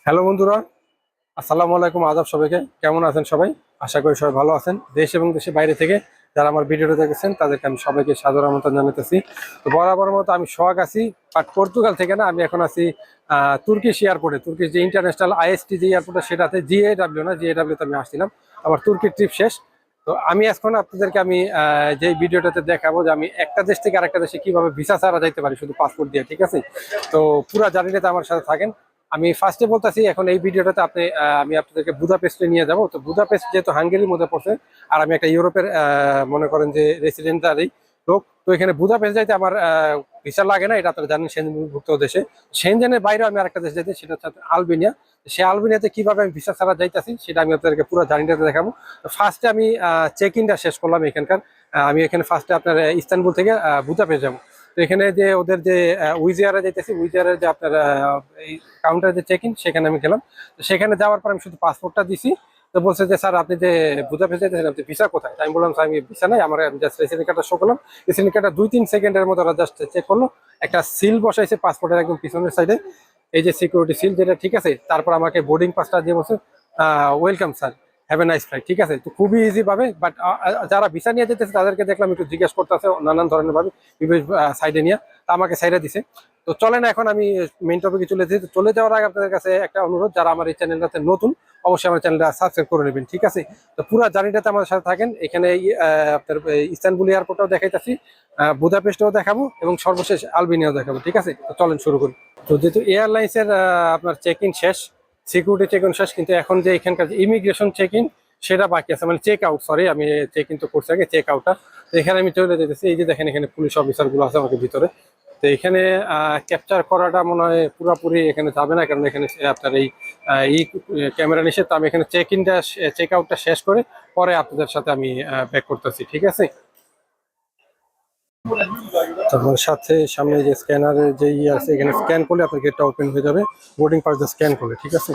Hello বন্ধুরা, আসসালামু আলাইকুম। আদাব সবাইকে। কেমন আছেন সবাই? আশা করি সবাই ভালো আছেন। দেশ এবং দেশের বাইরে থেকে যারা আমার ভিডিওটা দেখেছেন তাদেরকে আমি সবাইকে সাদর আমন্ত্রণ জানাতেছি। তো বরাবর মতো আমি সোহাগ আছি, বাট পর্তুগাল থেকে না, আমি এখন আছি তুর্কিশ এয়ারপোর্টে। তুর্কিশ যে ইন্টারন্যাশনাল আইএসটি যে এয়ারপোর্টে, সেটাতে জিএডাব্লিউ না, জিএডাব্লিউতে আমি আসছিলাম। আমার তুর্কির ট্রিপ শেষ। তো আমি এখন আপনাদেরকে আমি যে ভিডিওটাতে দেখাবো যে আমি একটা দেশ থেকে আরেকটা দেশে কিভাবে ভিসা ছাড়া যাইতে পারি শুধু পাসপোর্ট দিয়ে, ঠিক আছে? তো পুরো জার্নিটাতে আমার সাথে থাকেন। আমি ফার্স্টে বলতেছি, এখন এই ভিডিওটাতে আমি আপনাদেরকে বুদাপেস্টে নিয়ে যাব। তো বুদাপেস্ট যেহেতু হাঙ্গেরির মধ্যে পড়ছে, আর আমি একটা ইউরোপের মনে করেন যে রেসিডেন্টারি লোক, তো এখানে বুদাপেস্ট যাইতে আমার ভিসা লাগে না, এটা আপনারা জানেন সেনজেনভুক্ত দেশে। সেনজেনের বাইরেও আমি আরেকটা দেশ যাইতে, সেটা হচ্ছে আলবেনিয়া। সেই আলবেনিয়াতে কিভাবে আমি ভিসা ছাড়া যাইতেছি সেটা আমি আপনাদেরকে পুরো জার্নিটাতে দেখাবো। তো ফার্স্টে আমি চেক ইনটা শেষ করলাম এখানকার। আমি এখানে ফার্স্টে আপনার ইস্তানবুল থেকে বুদাপেস্ট যাবো। তো এখানে যে ওদের যে উইজিয়ারে যাইতেছি, উইজিয়ারের যে আপনার এই কাউন্টারে যে চেক ইন, সেখানে আমি গেলাম। তো সেখানে যাওয়ার পর আমি শুধু পাসপোর্টটা দিছি। তো বলছে যে স্যার আপনি যে বুদাপেস্ট যাইতেছেন, আপনি ভিসা কোথায়? আমি বললাম স্যার আমি ভিসা নাই, আমার জাস্ট রেসিডেন্ট কার্ডটা শো করলাম। রেসিডেন্ট কার্ডটা 2-3 সেকেন্ডের মতো ওরা জাস্ট চেক করলো, একটা সিল বসাইছে পাসপোর্টের একদম পিছনের সাইডে, এই যে সিকিউরিটি সিল, যেটা ঠিক আছে। তারপর আমাকে বোর্ডিং পাসটা দিয়ে বলছে welcome sir, have a nice flight, ঠিক আছে। তো খুবই ইজি ভাবে, বাট যারা ভিসা নিয়ে যেতেছে তাদেরকে দেখলাম একটু জিজ্ঞেস করতেছে নানান ধরনের ভাবে, বিভিন্ন সাইডে নিয়ে। তা আমাকে সাইডে দিছে। তো চলেন এখন আমি মেইন টপিকে চলে যাই। চলে যাওয়ার আগে আপনাদের কাছে একটা অনুরোধ, যারা আমার এই চ্যানেলটাতে নতুন, অবশ্যই আমার চ্যানেলটা সাবস্ক্রাইব করে নেবেন, ঠিক আছে? তো পুরো জার্নিটাতে আমাদের সাথে থাকেন। এখানে আপনার ইস্তানবুল এয়ারপোর্টটাও দেখাইতেছি, বুদাপেস্টও দেখাবো, এবং সর্বশেষ আলবেনিয়াও দেখাবো, ঠিক আছে? তো চলেন শুরু করি। তো যেহেতু এয়ারলাইন্স এর আপনার চেক ইন শেষ, সিকিউরিটি চেক ইন শেষ, কিন্তু এখন যে এখানকার যে ইমিগ্রেশন চেক ইন সেটা বাকি আছে, মানে চেক আউট, সরি, আমি চেক ইন তো করছি আগে, চেক আউটটা। তো এখানে আমি চলে যেতেছি। এই যে দেখেন, এখানে পুলিশ অফিসার গুলো আছে আমাকে ভিতরে। তো এখানে ক্যাপচার করাটা মনে হয় পুরোপুরি এখানে যাবে না, কারণ এখানে আপনার এই ক্যামেরা নিষেধ। তো আমি এখানে চেক ইনটা, চেক আউটটা শেষ করে পরে আপনাদের সাথে আমি ব্যাক করতেছি, ঠিক আছে? তারপর সাথে সামনে যে স্ক্যানারের যে আছে, এখানে স্ক্যান করলে আপনার গেটটা ওপেন হয়ে যাবে, বোর্ডিং পাস দিয়ে স্ক্যান করলে, ঠিক আছে?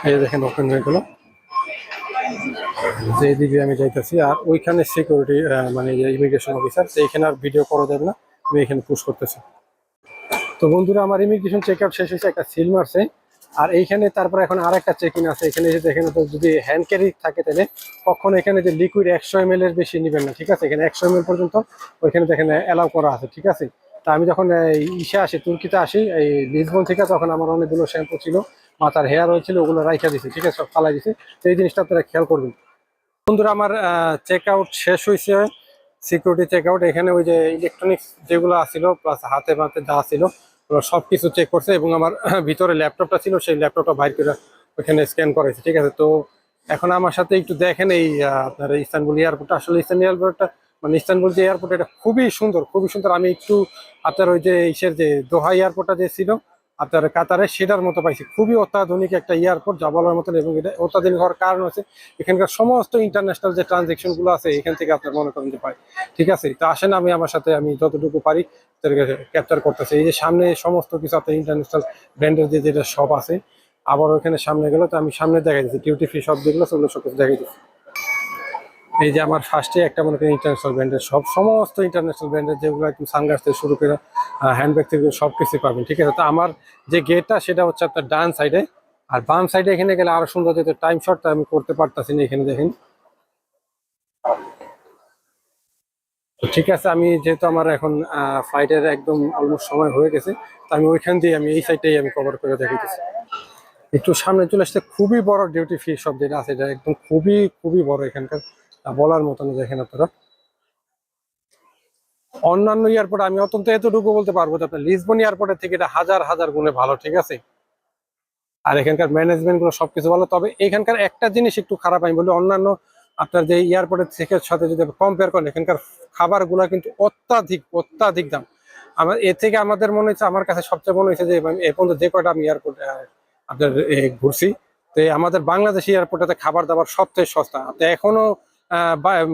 এই দেখেন ওপেন হয়ে গেল। যে দিকে আমি যাইতেছি, আর ওইখানে সিকিউরিটি মানে যে ইমিগ্রেশন অফিসার, এইখানে আর ভিডিও করা যাবে না, আমি এখানে পুশ করতেছি। তো বন্ধুরা, আমার ইমিগ্রেশন চেক আউট শেষ হয়েছে, একটা সিল মারছে। আর এইখানে তারপর এখন আর একটা চেক ইন আছে। এখানে যে দেখেন, তো যদি হ্যান্ড ক্যারি থাকে তাহলে কখনো এখানে যে লিকুইড 100 ml এর বেশি নেবেন না, ঠিক আছে? এখানে 100 ml পর্যন্ত ওইখানে দেখেন অ্যালাউ করা আছে, ঠিক আছে? তা আমি যখন ইসে আসি, তুর্কিতে আসি এই লিসবন থেকে, তখন আমার অনেকগুলো শ্যাম্পু ছিল, মাথার হেয়ার অয়েল ছিল, ওগুলো রাইখা দিছে, ঠিক আছে? সব ফালাই দিছে। তো এই জিনিসটা আপনারা খেয়াল করবেন। বন্ধুরা, আমার চেক আউট শেষ হয়েছে, সিকিউরিটি চেক আউট। এখানে ওই যে ইলেকট্রনিক্স যেগুলো আছিল, প্লাস হাতে হাতে যা ছিল, ওরা সবকিছু চেক করছে, এবং আমার ভিতরে ল্যাপটপটা ছিল, সেই ল্যাপটপটা বাইর করে ওখানে স্ক্যান করেছে, ঠিক আছে? তো এখন আমার সাথে একটু দেখেন এই আপনার ইস্তানবুল এয়ারপোর্টটা। আসলে ইস্তানবুল এয়ারপোর্টটা, মানে ইস্তানবুল যে এয়ারপোর্ট, এটা খুবই সুন্দর, খুবই সুন্দর। আমি একটু আপনার ওই যে ইসের যে দোহা এয়ারপোর্টটা যে ছিল আপনার কাতারে, সেটার মতো পাইছি। খুবই অত্যাধুনিক একটা এয়ারপোর্ট, যা বলার মতন। এবং এটা অত্যাধুনিক হওয়ার কারণ হচ্ছে এখানকার সমস্ত ইন্টারন্যাশনাল যে ট্রানজেকশন গুলো আছে, এখান থেকে আপনার মনে করেন যে পাই, ঠিক আছে? তো আসেন, আমি আমার সাথে আমি যতটুকু পারি ক্যাপচার করতেছি। এই যে সামনে সমস্ত কিছু আপনার ইন্টারন্যাশনাল ব্র্যান্ডের যে যেটা শপ আছে, আবার ওখানে সামনে গেলো, তো আমি সামনে দেখাই দিচ্ছি ডিউটি ফ্রি শপ যেগুলো, সেগুলো সব কিছু দেখাই দিচ্ছি। এই যে আমার ফার্স্টে একটা মনে করেন ইন্টারন্যাশনাল ব্র্যান্ডের সব, সমস্ত ইন্টারন্যাশনাল ব্র্যান্ডের যেগুলো একদম সানগ্লাস থেকে শুরু করে হ্যান্ডব্যাগ থেকে সব কিছু পাবেন, ঠিক আছে? তো আমার যে গেটটা, সেটা হচ্ছে আপনার ডান সাইডে। আর বাম সাইডে এখানে গেলে আরো সুন্দর, যেতে টাইম শর্টটা আমি করতে পারতাছি না, এখানে দেখেন। তো ঠিক আছে, আমি যেহেতু আমার এখন ফ্লাইটের একদম অলমোস্ট সময় হয়ে গেছে, তো আমি ওইখান দিয়ে আমি এই সাইডটাই আমি কভার করে দেখাইতেছি। একটু সামনে চলে আসতে, খুবই বড় ডিউটি ফ্রি শপ যেটা আছে, এটা একদম খুবই খুবই বড় এখানকার, বলার মতন। দেখেন আপনারা, অন্যান্য এয়ারপোর্ট আমি অত্যন্ত এতটুকু বলতে পারবো যে আপনার লিসবন এয়ারপোর্টের থেকে এটা হাজার হাজার গুণে ভালো, ঠিক আছে? আর এখানকার ম্যানেজমেন্ট গুলো সবকিছু ভালো। তবে এখানকার একটা জিনিস একটু খারাপ আমি বলি, অন্যান্য আপনার যে এয়ারপোর্টের থেকে সাথে যদি কম্পেয়ার করেন, এখানকার খাবার গুলা কিন্তু অত্যাধিক অত্যাধিক দাম। আমার এর থেকে আমাদের মনে হচ্ছে, আমার কাছে সবচেয়ে মনে হচ্ছে যে এ পর্যন্ত যে কয়টা আমি এয়ারপোর্ট আপনার ঘুরছি, তো আমাদের বাংলাদেশ এয়ারপোর্টে খাবার দাবার সবচেয়ে সস্তা। তো এখনো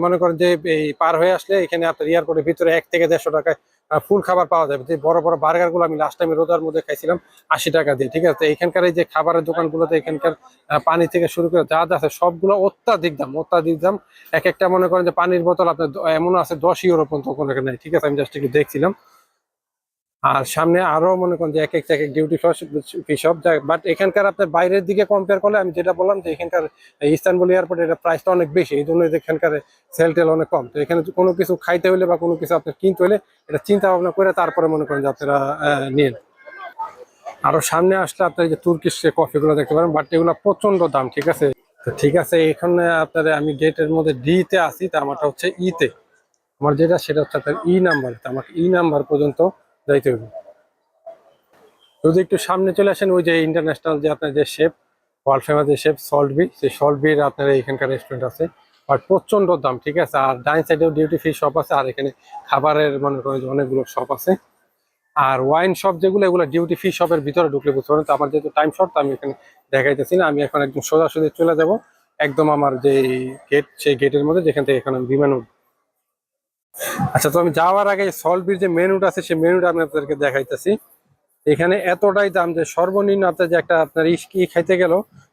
মনে করেন যে এই পার হয়ে আসলে এখানে আপনার এয়ারপোর্টের ভিতরে 1 থেকে 150 টাকায় ফুল খাবার পাওয়া যাবে। যে বড় বড় বার্গার গুলো আমি লাস্ট টাইম রোজার মধ্যে খাইছিলাম 80 টাকা দিয়ে, ঠিক আছে। এখানকার এই যে খাবারের দোকানগুলোতে এখানকার পানি থেকে শুরু করে যা যা আছে সবগুলো অত্যাধিক দাম, অত্যাধিক দাম। এক একটা মনে করেন যে পানির বোতল আপনার এমন আছে 10 ইউরো পর্যন্ত কোনো নেই, ঠিক আছে। আমি জাস্ট একটু দেখছিলাম। আর সামনে আরো মনে করেন যে এক এক এক ডিউটি ফ্রি শপ, বাট এখানকার আপনার বাইরের দিকে কম্পেয়ার করলে আমি যেটা বললাম যে এখানকার ইস্তানবুল এয়ারপোর্ট এটা প্রাইসটা অনেক বেশি, এই জন্য এখানকার সেল টেল অনেক কম। তো এখানে কোনো কিছু খাইতে হলে বা কোনো কিছু আপনার কিনতে হলে এটা চিন্তা ভাবনা করে তারপরে মনে করেন যে আপনারা নিন। আরো সামনে আসলে আপনার যে তুর্কিশ কফি গুলো দেখতে পারেন, বাট এগুলো প্রচন্ড দাম, ঠিক আছে। তো ঠিক আছে, এখানে আপনার আমি গেটের মধ্যে ডি তে আসি, তো আমারটা হচ্ছে ই তে। আমার যেটা সেটা হচ্ছে আপনার ই নাম্বার, তো আমাকে ই নাম্বার পর্যন্ত যাইতে হবে। যদি একটু সামনে চলে আসেন, ওই যে ইন্টারন্যাশনাল যে আপনার যে শেফ, ওয়ার্ল্ড ফেমাস যে শেফ সল্টবি, সেই সল্টবির আপনার এখানকার রেস্টুরেন্ট আছে, বাট প্রচন্ড দাম, ঠিক আছে। আর ডাইন সাইডেও ডিউটি ফ্রি শপ আছে, আর এখানে খাবারের মনে করেন যে অনেকগুলো শপ আছে। আর ওয়াইন শপ যেগুলো, এগুলো ডিউটি ফ্রি শপের ভিতরে ঢুকলে বুঝতে পারেন। তো আমার যেহেতু টাইম শর্ট, আমি এখানে দেখাইতেছি না, আমি এখন একদম সোজাসুজি চলে যাব একদম আমার যে গেট, সেই গেটের মধ্যে, যেখান থেকে এখন আমি বিমান উঠবো। আচ্ছা, তো আমি যাওয়ার আগে সল্টবির যে মেনুটা আছে সেই মেনুটা আমি আপনাদেরকে দেখাইতেছি। এখানে এতটাই দাম যে সর্বনিম্ন আপনার যে একটা আপনার কি খাইতে গেল,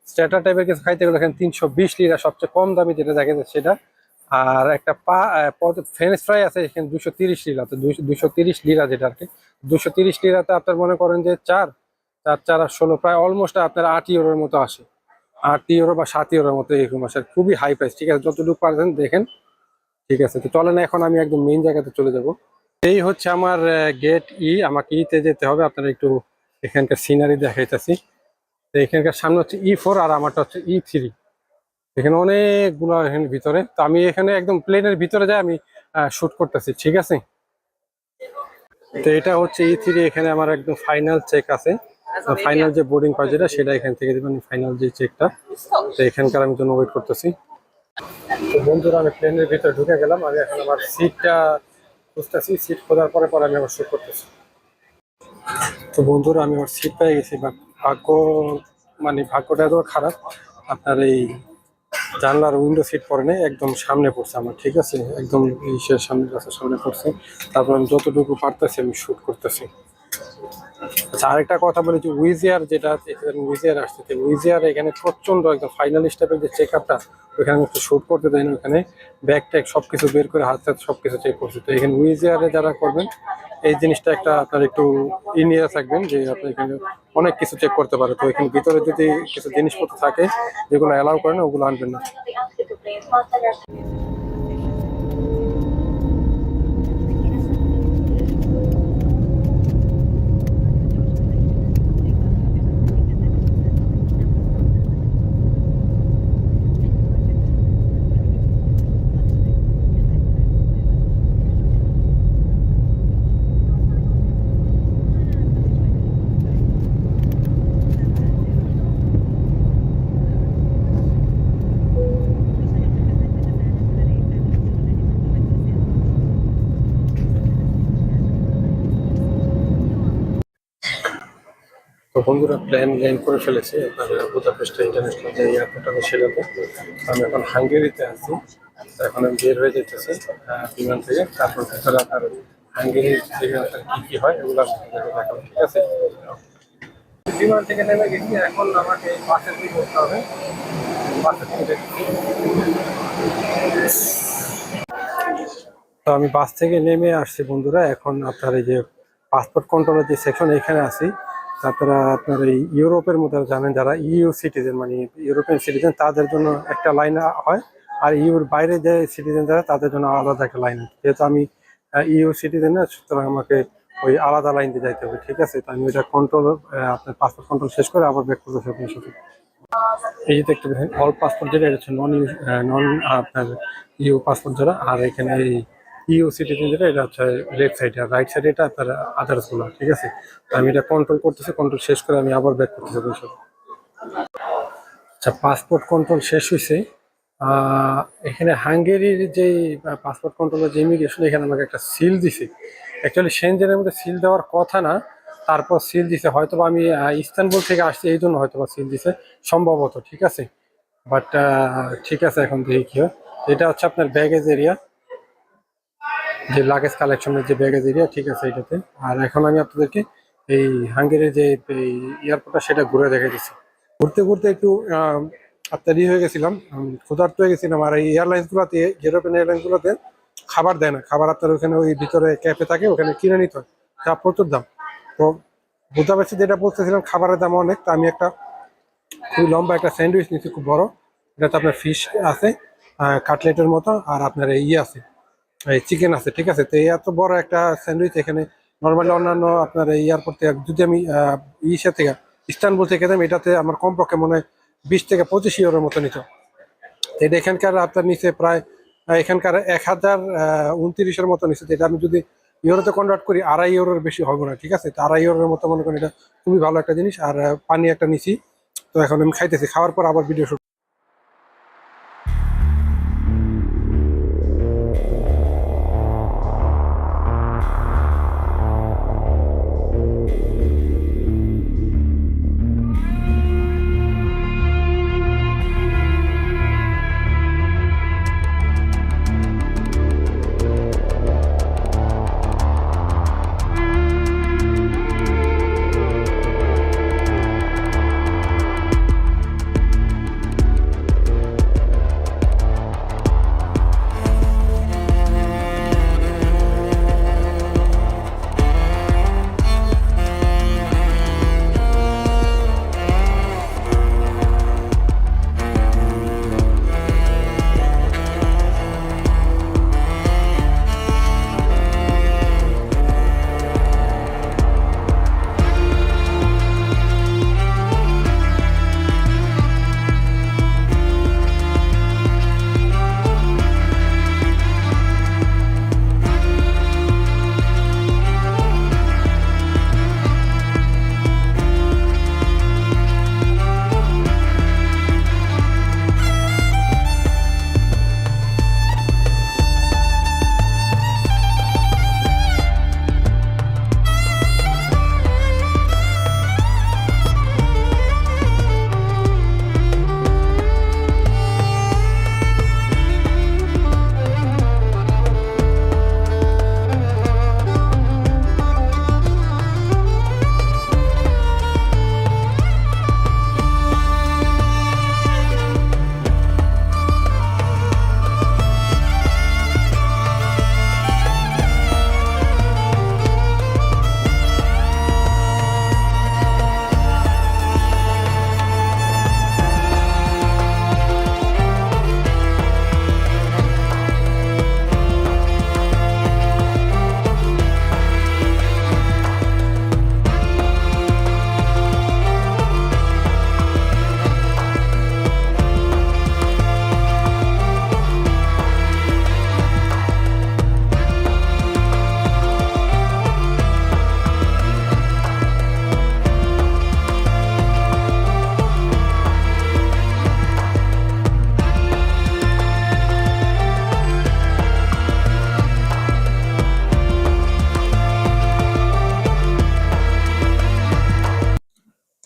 স্ট্যাটার টাইপের কিছু খাইতে গেল, এখানে 320 লিরা সবচেয়ে কম দামি যেটা দেখা যাচ্ছে সেটা। আর একটা ফ্রেঞ্চ ফ্রাই আছে এখানে 230 লিরা, তো 230 লিরা যেটা আর কি। 230 লিরাতে আপনার মনে করেন যে 4 4 আর 16 প্রায় অলমোস্ট আপনার 8 ইউরোর মতো আসে। 8 ইউরো বা 7 ইউরোর মতো এরকম আসে, খুবই হাই প্রাইস, ঠিক আছে। যতটুকু পারছেন দেখেন, ঠিক আছে। তো চলেন এখন আমি একদম মেইন জায়গাতে চলে যাব। এই হচ্ছে আমার গেট ই, আমাকে ইতে যেতে হবে। আপনারা একটু এখানকার সিনারি দেখাইতেছি। তো এখানকার সামনে হচ্ছে E4 আর আমারটা হচ্ছে E3। এখানে অনেকগুলো এখানে ভিতরে, তো আমি এখানে একদম প্লেনের ভিতরে যাই আমি শুট করতেছি, ঠিক আছে। তো এটা হচ্ছে E3, এখানে আমার একদম ফাইনাল চেক আছে। ফাইনাল যে বোর্ডিং পাস যেটা, সেটা এখান থেকে দেবেন, ফাইনাল যে চেকটা। তো এখানকার আমি জন্য ওয়েট করতেছি। তো বন্ধুরা, আমি প্লেনের ভিতরে ঢুকে গেলাম। আমি এখন আমার সিটটা খুঁজতেছি, সিট খোঁজার পরে পরে আমি আবার শুট করতেছি। তো বন্ধুরা, আমি আমার সিট পেয়ে গেছি, বাট ভাগ্য, মানে ভাগ্যটা এত খারাপ, আপনার এই জানলার উইন্ডো সিট পরে নেই, একদম সামনে পড়ছে আমার, ঠিক আছে। একদম ইসের সামনে, গাছের সামনে পড়ছে। তারপর আমি যতটুকু পারতেছি আমি শুট করতেছি। আচ্ছা, আরেকটা কথা বলি যে উইজিয়ার যেটা আছে, এখানে উইজিয়ার আসছে, উইজিয়ার এখানে প্রচন্ড একদম ফাইনাল স্টেপের যে চেক আপটা, ওইখানে একটু শুট করতে দেয় না। ওখানে ব্যাগ ট্যাগ সবকিছু বের করে হাত হাত সবকিছু চেক করছে। তো এখানে উইজিয়ারে যারা করবেন, এই জিনিসটা একটা আপনার একটু নিয়ে থাকবেন, যে আপনি এখানে অনেক কিছু চেক করতে পারে। তো এখানে ভিতরে যদি কিছু জিনিসপত্র থাকে যেগুলো অ্যালাউ করে না, ওগুলো আনবেন না। তো বন্ধুরা, প্ল্যান ল্যান্ড করে ফেলেছি আপনার বুদাপেস্ট ইন্টারন্যাশনাল যে এয়ারপোর্ট আছে সেটাতে। আমি এখন হাঙ্গেরিতে আছি। তো এখন আমি বের হয়ে যেতেছি বিমান থেকে। তারপর ভিতরে আপনার হাঙ্গেরির থেকে আপনার কি কি হয় এগুলো আপনাদের দেখাবো, ঠিক আছে। বিমান থেকে নেমে গেছি, এখন আমাকে বাসের দিকে করতে হবে। বাসের থেকে তো আমি বাস থেকে নেমে আসছি বন্ধুরা। এখন আপনার এই যে পাসপোর্ট কন্ট্রোলের যে সেকশন, এখানে আছি। তারপরে আপনার এই ইউরোপের মধ্যে জানেন, যারা ইউ সিটিজেন মানে ইউরোপিয়ান সিটিজেন, তাদের জন্য একটা লাইন হয়। আর ইউর বাইরে যে সিটিজেন যারা, তাদের জন্য আলাদা একটা লাইন। যেহেতু আমি ইউ সিটিজেন না, সুতরাং আমাকে ওই আলাদা লাইন দিয়ে যাইতে হবে, ঠিক আছে। তো আমি ওইটা কন্ট্রোল, আপনার পাসপোর্ট কন্ট্রোল শেষ করে আবার ব্যাক করতে আপনার সাথে। এই যে দেখতে পাচ্ছেন, অল পাসপোর্ট যেটা, এটা হচ্ছে নন আপনার ইউ পাসপোর্ট যারা। আর এখানে এই ইউ সিটিজেন যেটা, এটা হচ্ছে লেফট সাইডে, আর রাইট সাইডে এটা আপনার আদার্স গুলো, ঠিক আছে। তো আমি এটা কন্ট্রোল করতেছি, কন্ট্রোল শেষ করে আমি আবার ব্যাক করতেছি বলছি। আচ্ছা, পাসপোর্ট কন্ট্রোল শেষ হয়েছে। এখানে হাঙ্গেরির যে পাসপোর্ট কন্ট্রোলের যে ইমিগ্রেশন, এখানে আমাকে একটা সিল দিছে। অ্যাকচুয়ালি সেনজেনের মধ্যে সিল দেওয়ার কথা না, তারপর সিল দিছে। হয়তো আমি ইস্তানবুল থেকে আসছি, এই জন্য হয়তো সিল দিছে সম্ভবত, ঠিক আছে। বাট ঠিক আছে, এখন দেখি কি হয়। এটা হচ্ছে আপনার ব্যাগেজ এরিয়া, যে লাগেজ কালেকশনের যে ব্যাগেজ এরিয়া, ঠিক আছে এটাতে। আর এখন আমি আপনাদেরকে এই হাঙ্গেরির যে এয়ারপোর্টটা সেটা ঘুরে দেখে দিচ্ছি। ঘুরতে ঘুরতে একটু আপনার হয়ে গেছিলাম, ক্ষুধার্ত হয়ে গেছিলাম। আর এই এয়ারলাইন্স গুলোতে, ইউরোপিয়ান এয়ারলাইন্স গুলোতে খাবার দেয় না, খাবার আপনার ওখানে ওই ভিতরে ক্যাফে থাকে, ওখানে কিনে নিতে হয়, যা প্রচুর দাম। তো বুঝতে যেটা বলতেছিলাম, খাবারের দাম অনেক। তো আমি একটা খুবই লম্বা একটা স্যান্ডউইচ নিচ্ছি, খুব বড়। এটাতে আপনার ফিশ আছে, কাটলেটের মতো, আর আপনার আছে, এই চিকেন আছে, ঠিক আছে। তো এই এত বড় একটা স্যান্ডউইচ এখানে নর্মালি অন্যান্য আপনার এই এয়ারপোর্ট থেকে যদি আমি ইসে থেকে ইস্তানবুল থেকে খেতাম, এটাতে আমার কমপক্ষে মনে হয় 20 থেকে 25 ইউরোর মতো নিত। তো এটা এখানকার আপনার নিচে প্রায় এখানকার 1029-এর মতো নিচে। এটা আমি যদি ইউরোতে কনভার্ট করি, 2.5 ইউরোর বেশি হবে না, ঠিক আছে। তো 2.5 ইউরোর মতো মনে করেন, এটা খুবই ভালো একটা জিনিস। আর পানি একটা নিছি। তো এখন আমি খাইতেছি, খাওয়ার পর আবার ভিডিও।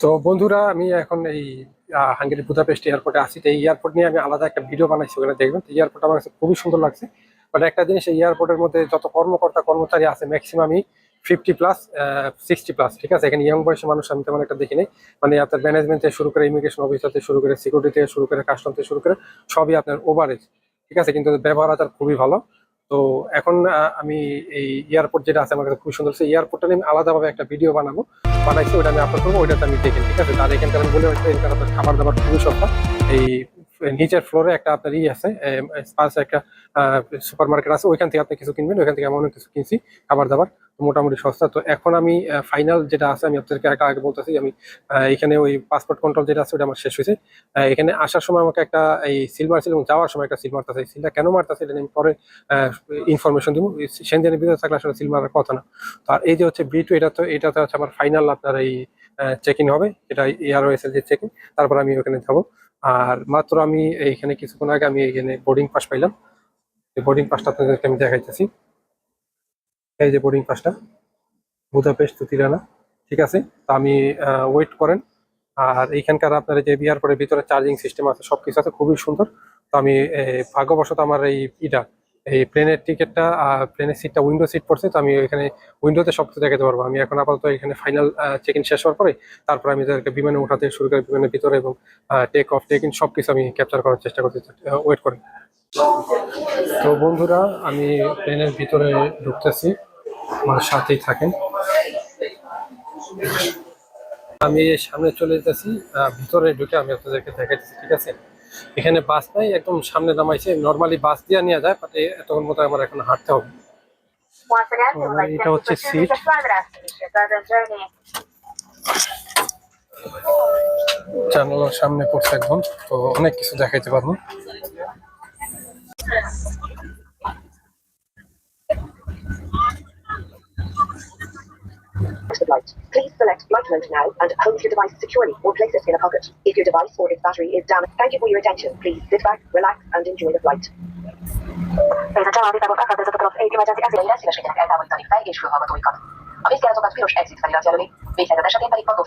তো বন্ধুরা, আমি এখন এই হাঙ্গেরি বুদাপেস্ট এয়ারপোর্টে আছি। তো এই এয়ারপোর্ট নিয়ে আমি আলাদা একটা ভিডিও বানাইছি, ওখানে দেখবেন। তো এয়ারপোর্ট আমার কাছে খুবই সুন্দর লাগছে। বাট একটা জিনিস, এই এয়ারপোর্টের মধ্যে যত কর্মকর্তা কর্মচারী আছে ম্যাক্সিমামই 50+, 60+, ঠিক আছে। এখানে ইয়ং বয়সী মানুষ আমি তেমন একটা দেখি নাই। মানে আপনার ম্যানেজমেন্ট থেকে শুরু করে, ইমিগ্রেশন অফিসার থেকে শুরু করে, সিকিউরিটি থেকে শুরু করে, কাস্টম থেকে শুরু করে, সবই আপনার ওভারেজ, ঠিক আছে। কিন্তু ব্যবহার আচার খুবই ভালো। তো এখন আমি এই এয়ারপোর্ট যেটা আছে আমার কাছে খুব সুন্দর। সেই এয়ারপোর্টটা নিয়ে আমি আলাদাভাবে একটা ভিডিও বানাইছি, ওটা আমি আপলোড করবো, ওইটাতে আমি দেখেন, ঠিক আছে। তার এখানকার আমি বলে হচ্ছে, এখানকার আপনার খাবার দাবার খুবই সস্তা। এই নিচের ফ্লোরে একটা আপনার আছে, পাশে একটা সুপার মার্কেট আছে, ওইখান থেকে আপনি কিছু কিনবেন। ওইখান থেকে আমি অনেক কিছু কিনছি, খাবার দাবার মোটামুটি সস্তা। তো এখন আমি ফাইনাল যেটা আছে, আমি আপনাদেরকে আগে বলতেছি। আমি এখানে ওই পাসপোর্ট কন্ট্রোল যেটা আছে, ওটা আমার শেষ হয়েছে। এখানে আসার সময় আমাকে একটা এই সিল মারছিল, এবং যাওয়ার সময় একটা সিল মারতেছে। এই সিলটা কেন মারতেছে এটা আমি পরে ইনফরমেশন দিব। সেনজেনের ভিতরে থাকলে আসলে সিল মারার কথা না। তো আর এই যে হচ্ছে B2, এটাতে হচ্ছে আমার ফাইনাল আপনার এই চেক ইন হবে, এটা এয়ারওয়েজ এর যে চেক ইন। তারপর আমি ওখানে যাবো। আর মাত্র আমি এইখানে কিছুক্ষণ আগে আমি এখানে বোর্ডিং পাস পাইলাম। এই বোর্ডিং পাসটা আপনাদেরকে আমি দেখাইতেছি। এই যে বোর্ডিং পাসটা, বুদাপেস্ট টু তিরানা, ঠিক আছে। তো আমি ওয়েট করেন। আর এইখানকার আপনার যে এয়ারপোর্টের ভিতরে চার্জিং সিস্টেম আছে, সবকিছু আছে, খুবই সুন্দর। তো আমি ভাগ্যবশত আমার এই প্লেনের টিকিটটা প্লেনের সিটটা উইন্ডো সিট পড়ছে, তো আমি এখানে উইন্ডোতে সব কিছু দেখাতে পারবো। আমি এখন আপাতত এখানে ফাইনাল চেক ইন শেষ হওয়ার পরে তারপর আমি তাদেরকে বিমানে উঠাতে শুরু করে বিমানের ভিতরে এবং টেক অফ টেক ইন সবকিছু আমি ক্যাপচার করার চেষ্টা করতে ওয়েট করি। তো বন্ধুরা, আমি প্লেনের ভিতরে ঢুকতেছি, আমার সাথেই থাকেন। আমি সামনে চলে যেতেছি, ভিতরে ঢুকে আমি আপনাদেরকে দেখাচ্ছি, ঠিক আছে? এখানে বাস নাই, একদম সামনে নামাইছে। নর্মালি বাস দিয়ে নিয়ে যায়, বাট এতক্ষণ মতো আমার এখন হাঁটতে হবে। এটা হচ্ছে সিট, জানালার সামনে পড়ছে একদম, তো অনেক কিছু দেখাইতে পারবো। Flight. Please select flight mode now and hold your device securely or place it in a pocket. If your device or its battery is damaged, thank you for your attention. Please sit back, relax and enjoy the flight. Ladies and gentlemen, this is a couple of emergency exit. Szíveskedjenek eltávolítani fej- és fülhallgatóikat. A vízkirálatokat piros exit felirat jelöli. Vészhelyzet esetén pedig padló.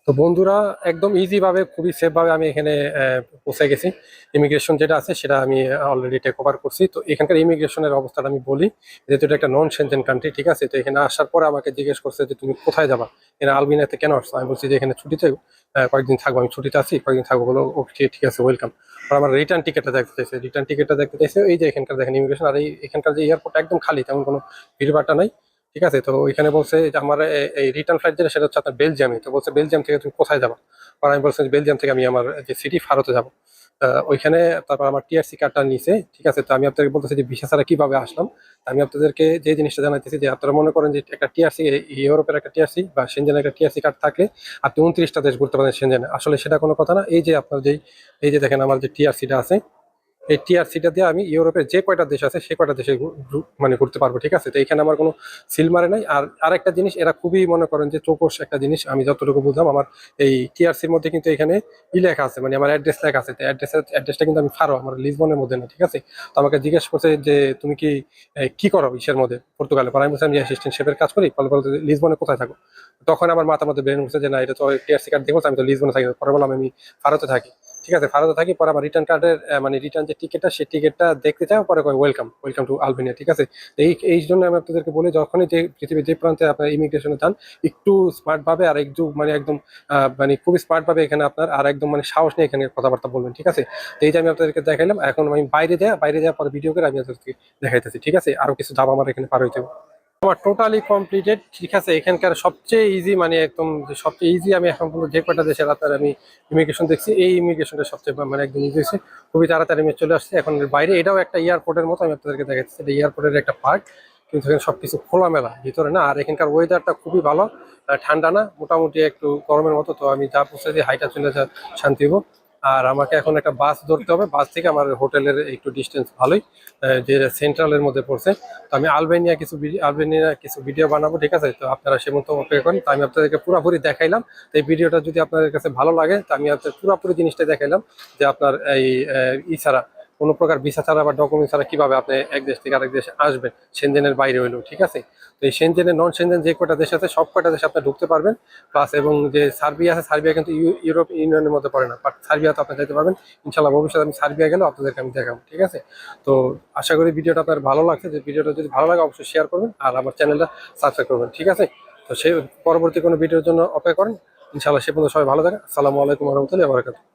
তো বন্ধুরা, একদম easy ভাবে, খুবই safe ভাবে আমি এখানে পৌঁছে গেছি। ইমিগ্রেশন যেটা আছে সেটা আমি অলরেডি টেক ওভার করছি। তো এখানকার ইমিগ্রেশনের অবস্থাটা আমি বলি, যেহেতু এটা একটা নন সেনজেন কান্ট্রি, ঠিক আছে? তো এখানে আসার পরে আমাকে জিজ্ঞেস করছে যে তুমি কোথায় যাবা, এখানে আলবেনিয়াতে কেন আসছো? আমি বলছি যে এখানে ছুটিতে কয়েকদিন থাকবো, আমি ছুটিতে আছি, কয়েকদিন থাকবো। বলো ওকে, ঠিক আছে, ওয়েলকাম। আর আমার রিটার্ন টিকিটটা দেখতে চাইছে, রিটার্ন টিকিটটা দেখতে চাইছে। এই যে এখানকার দেখেন ইমিগ্রেশন, আর এখানকার যে এয়ারপোর্ট একদম খালি, তেমন কোনো ভিড়ভাট্টা নাই, ঠিক আছে? তো ওইখানে বলছে যে আমার এই রিটার্ন ফ্লাইট যেটা সেটা হচ্ছে আপনার বেলজিয়ামে। তো বলছে বেলজিয়াম থেকে তুমি কোথায় যাবা? আর আমি বলছি বেলজিয়াম থেকে আমি আমার যে সিটি ফারোতে যাবো। ওইখানে তারপর আমার টিআরসি কার্ডটা নিছে, ঠিক আছে? তো আমি আপনাকে বলতেছি যে ভিসা ছাড়া কিভাবে আসলাম। আমি আপনাদেরকে যে জিনিসটা জানাইতেছি যে আপনারা মনে করেন যে একটা টিআরসি, ইউরোপের একটা টিআরসি বা সেনজেনের একটা টিআরসি কার্ড থাকলে আপনি 29টা দেশ ঘুরতে পারেন সেনজেনে। আসলে সেটা কোনো কথা না। এই যে আপনার এই যে দেখেন আমার যে টিআরসিটা আছে, এই টিআরসিটা দিয়ে আমি ইউরোপের যে কয়টা দেশ আছে সে কয়টা দেশে মানে ঘুরতে পারবো, ঠিক আছে? তো এখানে আমার কোনো সিল মারে নাই। আর আরেকটা জিনিস, এরা খুবই মনে করেন যে চৌকস একটা জিনিস, আমি যতটুকু বুঝলাম। আমার এই টিআরসির মধ্যে কিন্তু এখানে লেখা আছে, মানে আমার অ্যাড্রেস লেখা আছে। তো অ্যাড্রেসটা কিন্তু আমি ফারো, আমার লিসবনের মধ্যে না, ঠিক আছে? তো আমাকে জিজ্ঞেস করছে যে তুমি কি করো ইসের মধ্যে, পর্তুগালে? পরে আমি বলছি আমি অ্যাসিস্ট্যান্ট শেফের কাজ করি। ফলে বলতে লিসবনে কোথায় থাকো? তখন আমার মাথার মধ্যে ব্রেন উঠছে যে না, এটা তো টিআরসি কার্ড দেখবো, আমি তো লিসবনে থাকি। পরে বললাম আমি ফারোতে থাকি, ঠিক আছে? ভারতে থাকি। পরে আমার রিটার্ন কার্ডের মানে রিটার্ন যে টিকিটটা, সেই টিকিটটা দেখতে চাও, পরে ওয়েলকাম ওয়েলকাম টু আলবেনিয়া, ঠিক আছে? তো এই জন্য আমি আপনাদেরকে বলি, যখনই যে পৃথিবীর যে প্রান্তে আপনার ইমিগ্রেশনে যান, একটু স্মার্ট ভাবে আর একটু মানে একদম মানে খুবই স্মার্ট ভাবে এখানে আপনার আর একদম মানে সাহস নিয়ে এখানে কথাবার্তা বলবেন, ঠিক আছে? তো এই যে আমি আপনাদেরকে দেখাইলাম, এখন আমি বাইরে যাওয়ার পরে ভিডিও করে আমি আপনাদেরকে দেখাইতেছি, ঠিক আছে? আরো কিছু ধাপ আমার এখানে পার হইতে হবে। আমার টোটালি কমপ্লিটেড, ঠিক আছে? এখানকার সবচেয়ে ইজি, মানে একদম যে সবচেয়ে ইজি আমি এখন পর্যন্ত যে কয়টা দেশের আপনার আমি ইমিগ্রেশন দেখছি, এই ইমিগ্রেশনটা সবচেয়ে মানে একদম ইজি হয়েছে। খুবই তাড়াতাড়ি আমি চলে আসছি এখন বাইরে। এটাও একটা এয়ারপোর্টের মতো, আমি আপনাদেরকে দেখাচ্ছি, এটা এয়ারপোর্টের একটা পার্ট, কিন্তু এখানে সবকিছু খোলামেলা ভিতরে না। আর এখানকার ওয়েদারটা খুবই ভালো, ঠান্ডা না, মোটামুটি একটু গরমের মতো। তো আমি যা বুঝতে যে হাইটা চলে যা শান্তি হবো। আর আমাকে এখন একটা বাস ধরতে হবে, বাস থেকে আমার হোটেলের একটু ডিস্টেন্স ভালোই, যে সেন্ট্রালের মধ্যে পড়ছে। তো আমি আলবেনিয়া কিছু ভিডিও বানাবো, ঠিক আছে? তো আপনারা সে মতো অপেক্ষা করেন। তো আমি আপনাদেরকে পুরোপুরি দেখাইলাম। তো এই ভিডিওটা যদি আপনাদের কাছে ভালো লাগে, তো আমি আপনার পুরোপুরি জিনিসটা দেখাইলাম যে আপনার এই ছাড়া, কোনো প্রকার ভিসা ছাড়া বা ডকুমেন্ট ছাড়া কিভাবে আপনি এক দেশ থেকে আরেক দেশে আসবেন, সেনজেনের বাইরে হইলেও, ঠিক আছে? তো এই সেনজেনের নন সেনজেন যে কটা দেশ আছে সব কটা দেশে আপনি ঢুকতে পারবেন। প্লাস এবং যে সার্বিয়া আছে, সার্বিয়া কিন্তু ইউরোপ ইউনিয়নের মধ্যে পড়ে না, বাট সার্বিয়াতে আপনি যেতে পারবেন ইনশাল্লাহ। ভবিষ্যতে আমি সার্বিয়া গেলেও আপনাদেরকে আমি দেখাবো, ঠিক আছে? তো আশা করি ভিডিওটা আপনার ভালো লাগছে। যে ভিডিওটা যদি ভালো লাগে অবশ্যই শেয়ার করবেন আর আমার চ্যানেলটা সাবস্ক্রাইব করবেন, ঠিক আছে? তো সেই পরবর্তী কোনো ভিডিওর জন্য অপেক্ষা করেন। ইনশাল্লাহ সে পর্যন্ত সবাই ভালো থাকেন। আসসালামু আলাইকুম রহমতুল্লাহ বারাকাতুহু।